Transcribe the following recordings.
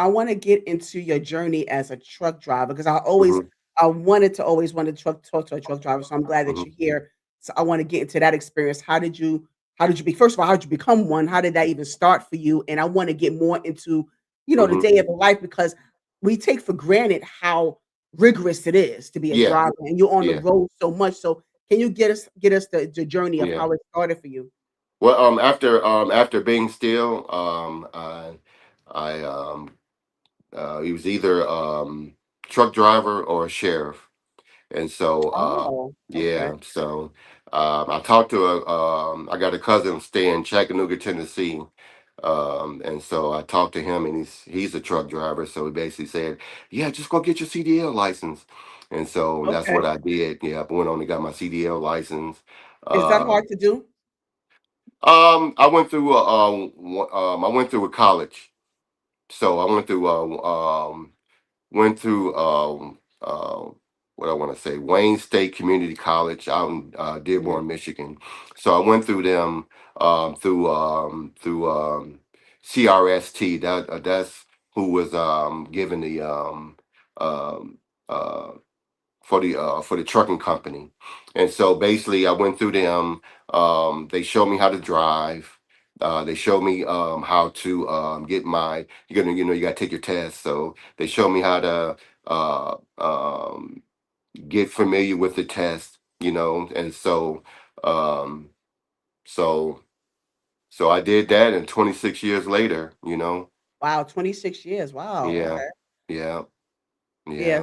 I want to get into your journey as a truck driver because Mhm, I wanted to always want to talk to a truck driver. So I'm glad that mhm, you're here. So I want to get into that experience. How did you be first of all, how did you become one? How did that even start for you? And I want to get more into, the mhm. day of the life because we take for granted how rigorous it is to be a Yeah, driver and you're on the yeah, road so much. So can you get us the journey of yeah. how it started for you? Well, after being still, I he was either truck driver or a sheriff, and so Oh, okay. yeah, so I talked to I got a cousin staying in Chattanooga, Tennessee. And so I talked to him, and he's a truck driver. So he basically said, "Yeah, just go get your CDL license." And so that's Okay. what I did. Yeah, I went on and got my CDL license. Is that Uh, hard to do? I went through I went through a college. So I went through what I want to say, Wayne State Community College out in Mhm. Dearborn, Michigan. So I went through them through CRST. That's who was given the um, uh, for the trucking company. And so basically I went through them. They showed me how to drive. They showed me how to get my you gotta take your test. So they showed me how to uh, um, get familiar with the test, and um, so so I did that, and 26 years later, Wow, 26 years. Wow, yeah, okay. yeah, Yeah, yeah,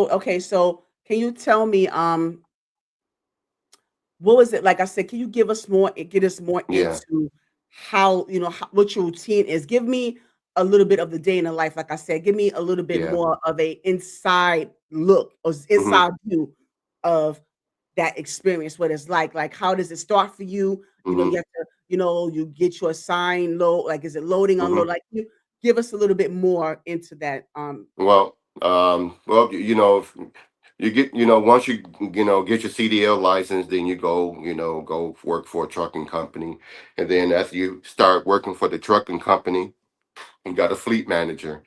okay, so can you tell me, what was it like I said, can you get us more yeah, into how, what your routine is? Give me a little bit of the day in the life, like I said, give me a little bit yeah. more of a inside look or Hmm. inside view of that experience, what it's like how does it start for you? Hmm. You have to, you get your sign load, like is it loading, Hmm. unload? Like you give us a little bit more into that. Well, if you get, once get your CDL license, then you go work for a trucking company, and then after you start working for the trucking company, you got a fleet manager.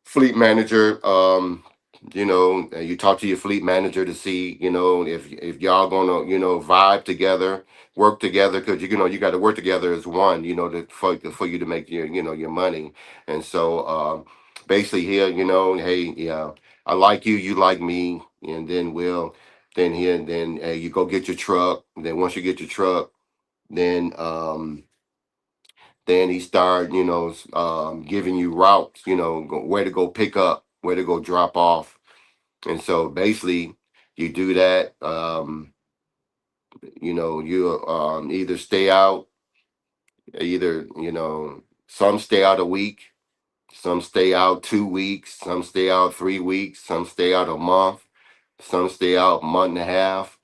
Fleet manager, you talk to your fleet manager to see, if y'all gonna, vibe together, work together, because you got to work together as one, for you to make your money. And so basically here, hey, yeah, I like you, you like me, and then you go get your truck. Then once you get your truck, then he started, giving you routes, where to go pick up, where to go drop off. And so basically, you do that. You either stay out, some stay out a week, some stay out 2 weeks, some stay out 3 weeks, some stay out a month, some stay out a month and a half.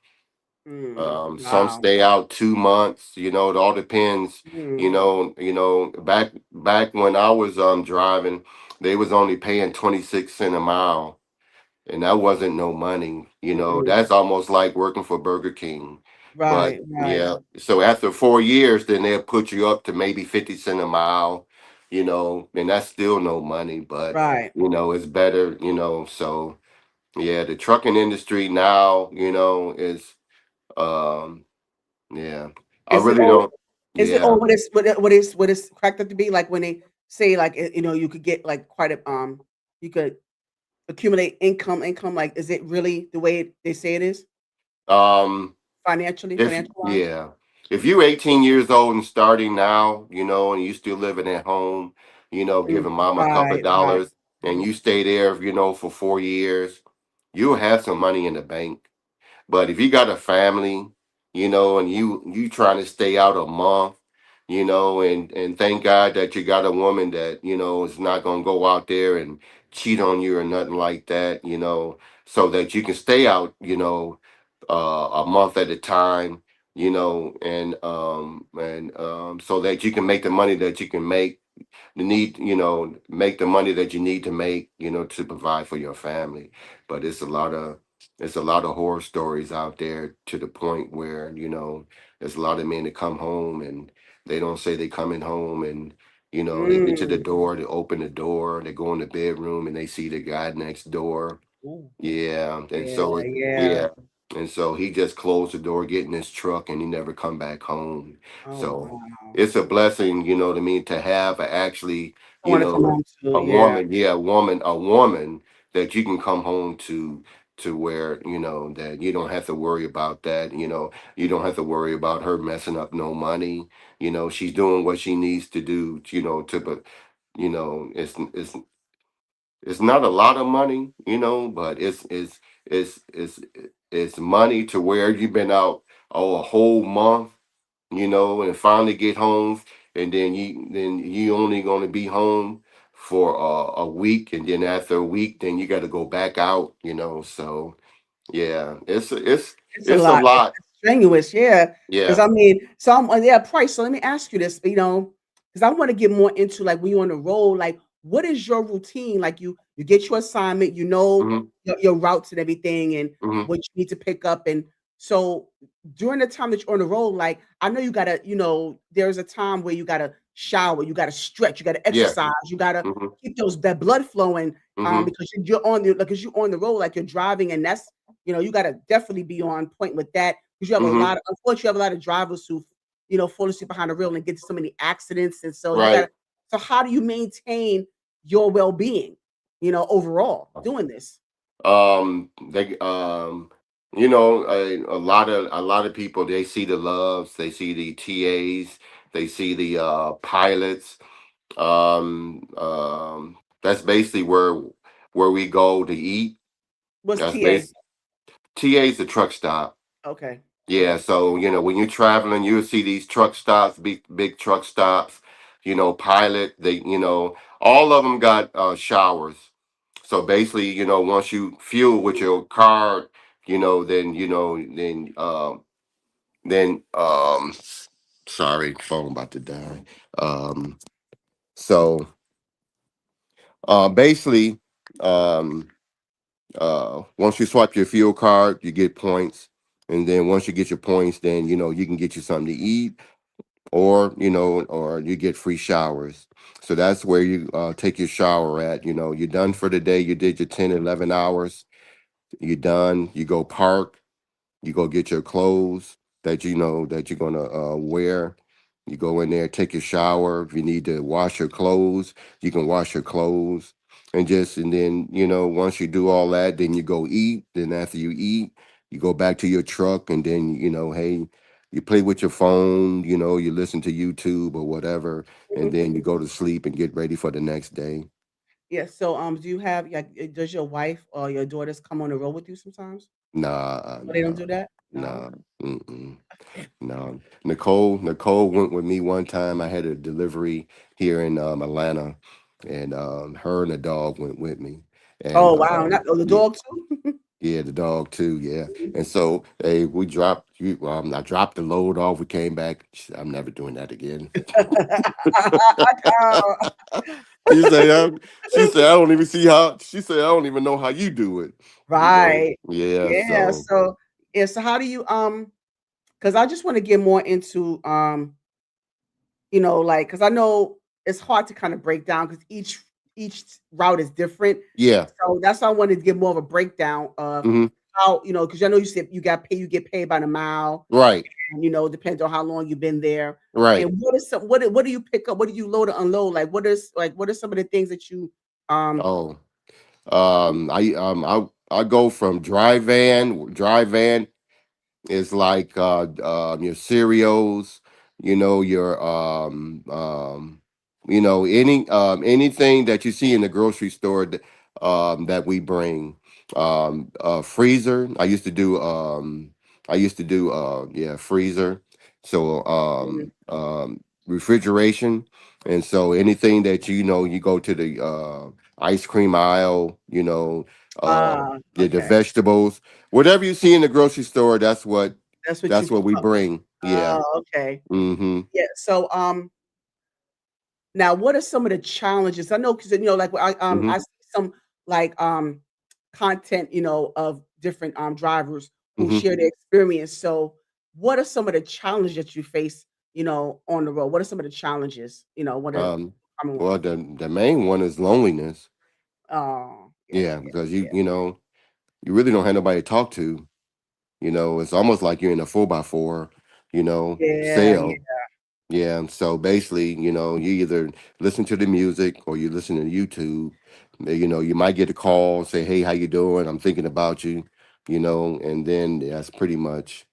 Some Wow. stay out 2 months. It all depends. Mm, Back when I was driving, they was only paying 26 cents a mile, and that wasn't no money. mm-mm. That's almost like working for Burger King. But Right, right, yeah, so after 4 years, then they'll put you up to maybe 50 cents a mile. And that's still no money, but right. it's better. So yeah, the trucking industry now, is um yeah. I Is it really all don't. is it all Yeah. what is cracked up to be? Like when they say like you could get like quite a you could accumulate income, like is it really the way they say it is Um. If financial wise? yeah, if you're 18 years old and starting now, and you still living at home, Mm, giving mom a couple of right, right. dollars, and Mhm, you stay there, for 4 years, you'll have some money in the bank. But if you got a family, and you trying to stay out a month, and thank God that you got a woman that is not gonna go out there and cheat on you or nothing like that, so that you can stay out, a month at a time, and so that you can make the money that you can make, make the money that you need to make, to provide for your family. But it's a lot of horror stories out there, to the point where there's a lot of men that come home, and they don't say they coming home, and You know, they get to the Mm. door, they open the door, they go in the bedroom, and they see the guy next door. Ooh. Yeah, and Yeah, so yeah. yeah, and so he just closed the door, get in his truck, and he never come back home. Oh, So wow. it's a blessing, you know what I mean, to have actually, I you wanna come know, home to, a yeah. woman, yeah, a woman that you can come home to where, that you don't have to worry about that, you don't have to worry about her messing up no money. She's doing what she needs to do, but it's not a lot of money, but it's money to where you've been out a whole month, and finally get home, and then you only going to be home for a week, and then after a week, then you got to go back out, So yeah, It's a it's a lot. lot. It's strenuous, yeah. Because Yeah. I mean, yeah, price. So let me ask you this, because I want to get more into like when you're on the road, like what is your routine? Like you get your assignment, Hmm. your routes and everything, and Hmm. what you need to pick up. And so during the time that you're on the road, like I know you gotta, there's a time where you gotta shower, you gotta stretch, you gotta Yeah. exercise, you gotta Hmm. keep that blood flowing. Hmm. Because because you're on the road, like you're driving, and that's you gotta definitely be on point with that because you have a Hmm. lot of unfortunately, you have a lot of drivers who, fall asleep behind the wheel and get to so many accidents. And so Right. so how do you maintain your well-being, overall doing this? They a lot of people, they see the loves, they see the TAs, they see the pilots. That's basically where we go to eat. What's That's TA? base TA's the truck stop. Okay. Yeah, Okay. so when you're traveling, you'll see these truck stops, big truck stops. Pilot, all of them got showers. So basically, once you fuel with your car, then sorry, phone about to die. Um, so basically, um, once you swipe your fuel card, you get points, and then once you get your points, then you can get you something to eat, or you get free showers. So that's where you take your shower at. You're done for the day. You did your 10, 11 hours. You're done. You go park. You go get your clothes that you know that you're gonna wear. You go in there, take your shower. If you need to wash your clothes, you can wash your clothes. And then, once you do all that, then you go eat. Then after you eat, you go back to your truck, and then, hey, you play with your phone, you listen to YouTube or whatever, and Mhm. then you go to sleep and get ready for the next day. Yeah. So do you have like does your wife or your daughters come on the road with you sometimes? Nah, Oh, they don't nah, do that? No. nah. Mm-mm. No, Nicole went with me one time. I had a delivery here in Atlanta, and her and the dog went with me. And Oh wow. Not the yeah, dog too? yeah, the dog too. Yeah, and so hey, we dropped. I dropped the load off. We came back. She said, I'm never doing that again. she said, she said, I don't even see how. She said, I don't even know how you do it. Right. Yeah. Yeah. So So yeah. So how do you because I just want to get more into like because I know it's hard to kind of break down because each route is different. yeah. So that's why I wanted to get more of a breakdown of Hmm. how, because I know you said you get paid by the mile, Right. and depends on how long you've been there. Right. And what do you pick up? What do you load or unload? What are some of the things that you um Oh. I go from dry van is like your cereals, your anything that you see in the grocery store that we bring. Freezer. I used to do yeah, freezer. So Mhm. refrigeration. And so anything that you go to the ice cream aisle, the Okay. vegetables, whatever you see in the grocery store, that's what That's what you that's what pick we up. bring. Yeah. Okay. Mm-hmm. Yeah. So now, what are some of the challenges? I know because like Mm-hmm. I see some like content, of different drivers who Mm-hmm. share their experience. So, what are some of the challenges that you face, on the road? What are some of the challenges? What are Um, common well, ones. the main one is loneliness. Oh, yeah, Yeah, yeah, because yeah. you really don't have nobody to talk to. It's almost like you're in a 4x4, Yeah, yeah. sale. Yeah. So basically, you either listen to the music or you listen to YouTube. You might get a call, say, "Hey, how you doing? I'm thinking about you." And then that's pretty much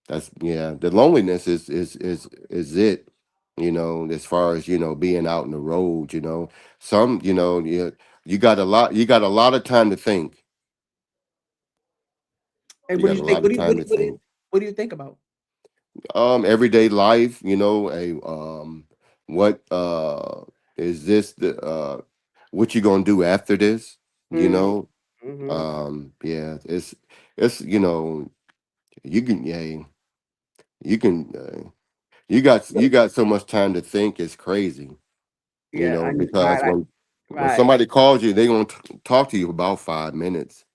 that's yeah. The loneliness is it. As far as being out in the road. Some you got a lot of time to think. And You what do got you a think? lot of time to think. What do you think about? Everyday life, what is this the what you gonna do after this? you Mm, know mhm. yeah, it's you can yeah you can you got so much time to think. It's crazy. Yeah, Because right, when right. somebody calls you, they gonna talk to you about 5 minutes,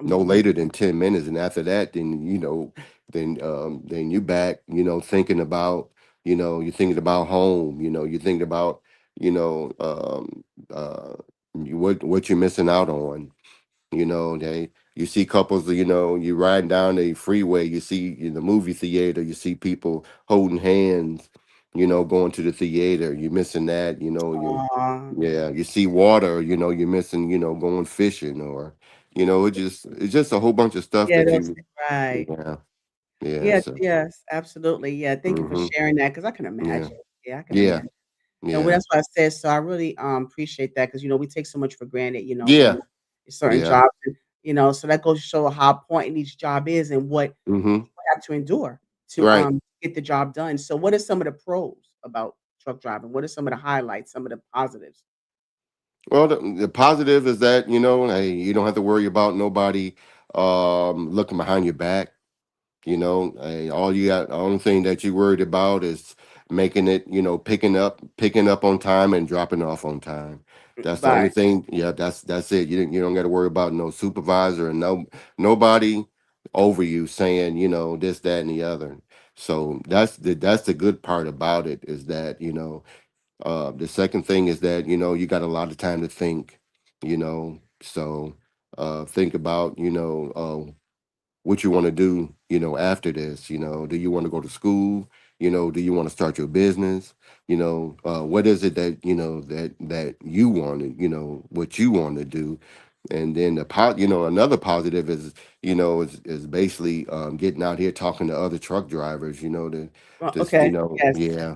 no Mhm. later than 10 minutes. And after that, then you back, thinking about, you're thinking about home, you're thinking about, you know uh what you're missing out on. They You see couples, you riding down the freeway, you see in the movie theater, you see people holding hands, going to the theater. You're missing that. Aw, Yeah, you see water, you're missing, going fishing, or it's just a whole bunch of stuff yeah, that those you right. yeah, yeah, Yeah, so yes, absolutely. Yeah, thank you for mhm, sharing that because I can yeah, imagine. Yeah, I can yeah, imagine. And yeah, that's what I said, so I really, appreciate that because we take so much for granted, yeah, in certain yeah, jobs, and, so that goes to show how important each job is and what mhm, people have to endure to, right. get the job done. So what are some of the pros about truck driving? What are some of the highlights, some of the positives? Well, the positive is that, hey, you don't have to worry about nobody looking behind your back. The only thing that you worried about is making it, picking up on time and dropping off on time. That's the only Right. thing. Yeah, that's it. You don't got to worry about no supervisor and nobody over you saying, this, that, and the other. So that's the good part about it, is that, the second thing is that, you got a lot of time to think. So think about, what you want to do, after this. Do you want to go to school? Do you want to start your business? What is it that, that you want to, what you want to do? And then another positive is basically getting out here talking to other truck drivers, to Well, just, okay. Yes. yeah,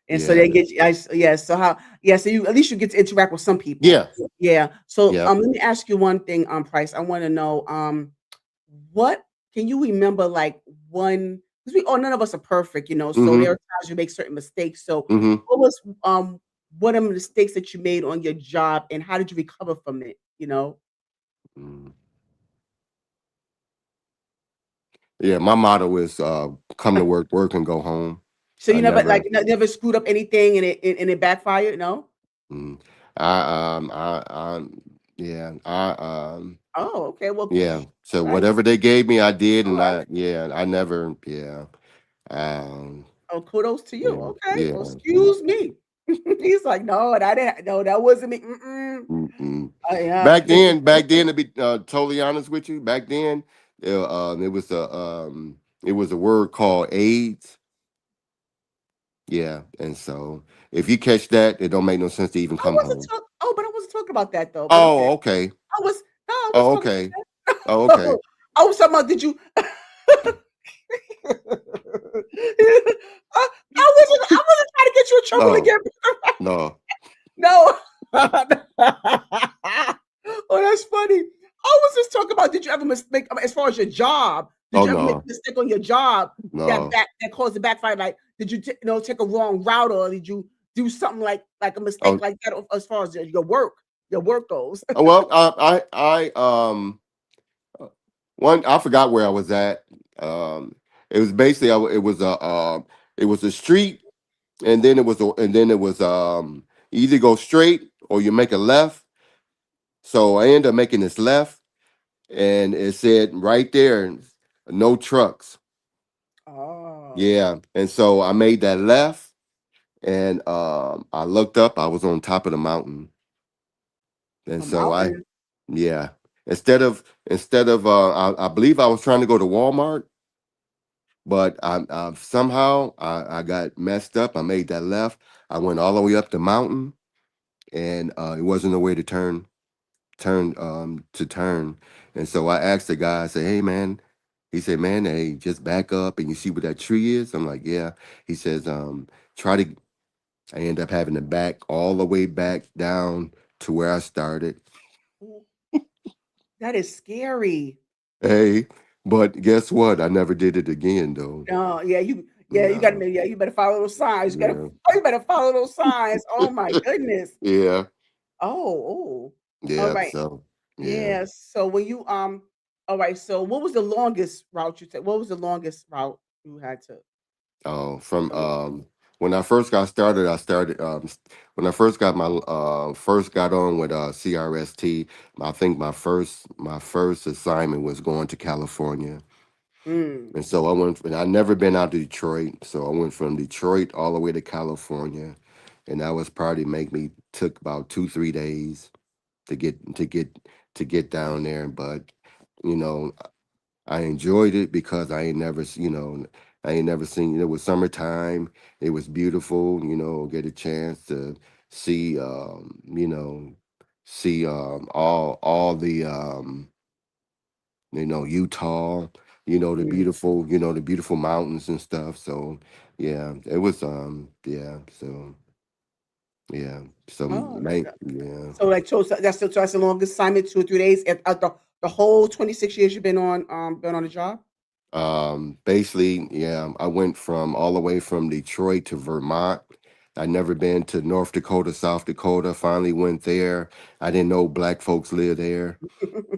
And so yeah, they get you yeah, so how yeah, so you at least you get to interact with some people. yeah, Yeah. So, yeah. let me ask you one thing, Price. I wanna know, what can you remember, like, one 'cause none of us are perfect, so there Mm-hmm. are times you make certain mistakes. So, Mm-hmm. what was, one of the mistakes that you made on your job, and how did you recover from it, Mm. Yeah, my motto is come to work, work, and go home. So I you never, like, never never screwed up anything and it backfired, no? mm, I yeah, Oh, okay, well, yeah. So right. whatever they gave me, I did, and Alright. I never, yeah, um, Oh, kudos to you. yeah, Okay. yeah. Well, excuse me. He's like, "No, that didn't no, that wasn't me. Mm-mm. Mm-mm. Yeah, Back then, to be totally honest with you, back then, it was a word called AIDS. Yeah, and so if you catch that, it don't make no sense to even I come wasn't home. talk but I wasn't talking about that though, but okay. Oh, okay. I was no, I was Oh, talking okay. about Oh, okay. that. I was talking about did you I wasn't trying to get you in trouble No, again. no. No. Oh, that's funny. I was just talking about did you ever mistake as far as your job, did Oh, you ever make a no, mistake on your job no. that caused a backfire? Like, did you take a wrong route or did you do something like a mistake Oh, like that as far as your work goes? well, one, I forgot where I was at. Um, it was basically, it was a street, and then it was, you either go straight or you make a left. So I ended up making this left, and it said right there, no trucks. Oh. Yeah, and so I made that left, and I looked up. I was on top of the mountain, and A so mountain. yeah. Instead of I believe I was trying to go to Walmart, but I somehow I got messed up. I made that left. I went all the way up the mountain, and it wasn't a way to turn. And so I asked the guy. I said, "Hey, man." He said, "Man, hey, just back up and you see where that tree is." I'm like, "Yeah." He says, "Try to." I end up having to back all the way back down to where I started. Ooh, that is scary. Hey, but guess what? I never did it again, though. No, you gotta No, yeah, you better follow those signs. yeah, You better follow those signs. Oh my goodness. yeah, Oh, oh. All yeah. right. So, yeah. Yeah. So when you all right, so what was the longest route you took? What was the longest route you had to From do? when I first got started, when I first got my first got on with CRST. I think my first assignment was going to California. Mm. And so I went, and I'd never been out to Detroit. So I went from Detroit all the way to California. And that was probably make me took about 2, 3 days to get down there. But, you know, I enjoyed it because I ain't never seen, it was summertime. It was beautiful, get a chance to see, see all the Utah, Mm. the beautiful mountains and stuff. So yeah, it was yeah, so yeah. So Oh, yeah. so that's the longest assignment, 2 or 3 days at the whole 26 years you've been on the job? Basically, yeah, I went from all the way from Detroit to Vermont. I'd never been to North Dakota, South Dakota. Finally went there. I didn't know black folks live there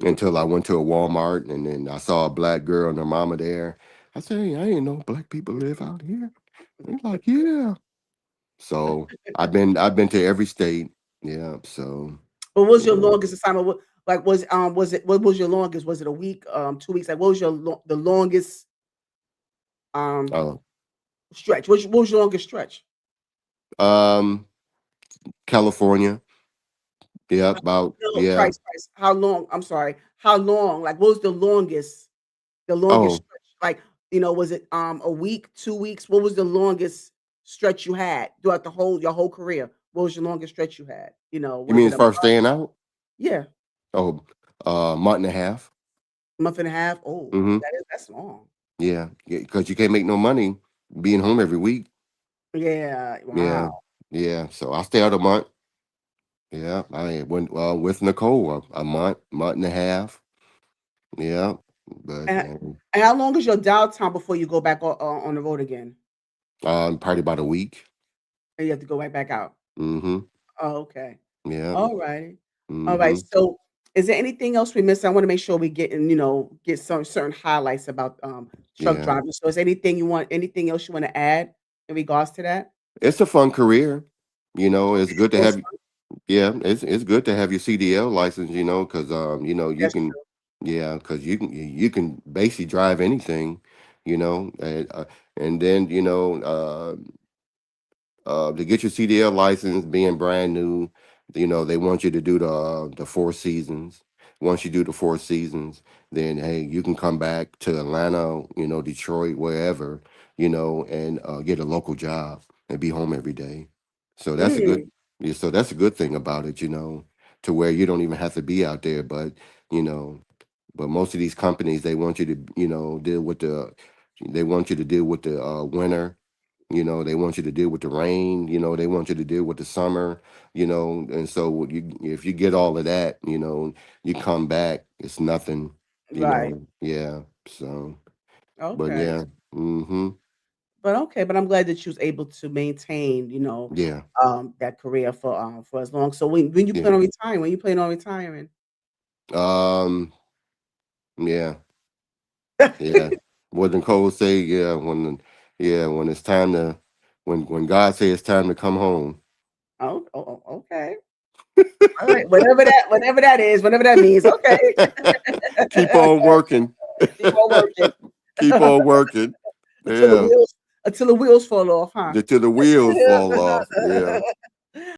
until I went to a Walmart, and then I saw a black girl and her mama there. I said, "Hey, I didn't know black people live out here." They're like, "Yeah." So I've been to every state. Yeah. So What was your yeah. longest assignment? What was your longest? Was it a week, 2 weeks? Like, what was the longest um Oh, stretch? What was your longest stretch? um, California. Yeah. About No, yeah. price. How long? I'm sorry. How long? Like, what was the longest Oh, stretch? Like, was it a week, 2 weeks? What was the longest stretch you had throughout your whole career? What was your longest stretch you had? you Was mean it as a far as staying out? yeah, Oh, month and a half. month and a half? Oh, Mm-hmm. that's long. Yeah. Because you can't make no money being home every week. Yeah, Yeah. wow. Yeah. So I stay out a month. Yeah. I went with Nicole a month and a half. Yeah. But And and how long is your downtime before you go back on the road again? probably about a week. And you have to go right back out? Mm-hmm. Oh, okay. Yeah. Alrighty. Alright, Mm-hmm. so is there anything else we missed? I wanna make sure we get some certain highlights about, truck Yeah. driving. So is anything else you wanna add in regards to that? It's a fun career. It's good to It is have. fun. Yeah, it's good to have your CDL license. Because you That's can. true. Yeah, because you can basically drive anything. And then to get your CDL license, being brand new, they want you to do the 4 seasons. Once you do the 4 seasons, then hey, you can come back to Atlanta, Detroit, wherever, and get a local job and be home every day. So that's a good, Mm, yeah, so that's a good thing about it, to where you don't even have to be out there, you know, but most of these companies they want you to, they want you to deal with the winter. They want you to deal with the rain. They want you to deal with the summer. And so if you get all of that, you come back, it's nothing. right. Yeah. So, but Okay. yeah. Mm-hmm. But I'm glad that you was able to maintain, Yeah. that career for as long. So when you Yeah. plan on retiring? When you plan on retiring? Um. Yeah. Yeah. What Nicole say? Yeah. When it's time to, when God say it's time to come home. Okay. Alright, whatever that means, okay. Keep on working. Keep on working. Keep on working. Until the Yeah. wheels until the wheels fall off, huh? Till the wheels fall off. Yeah.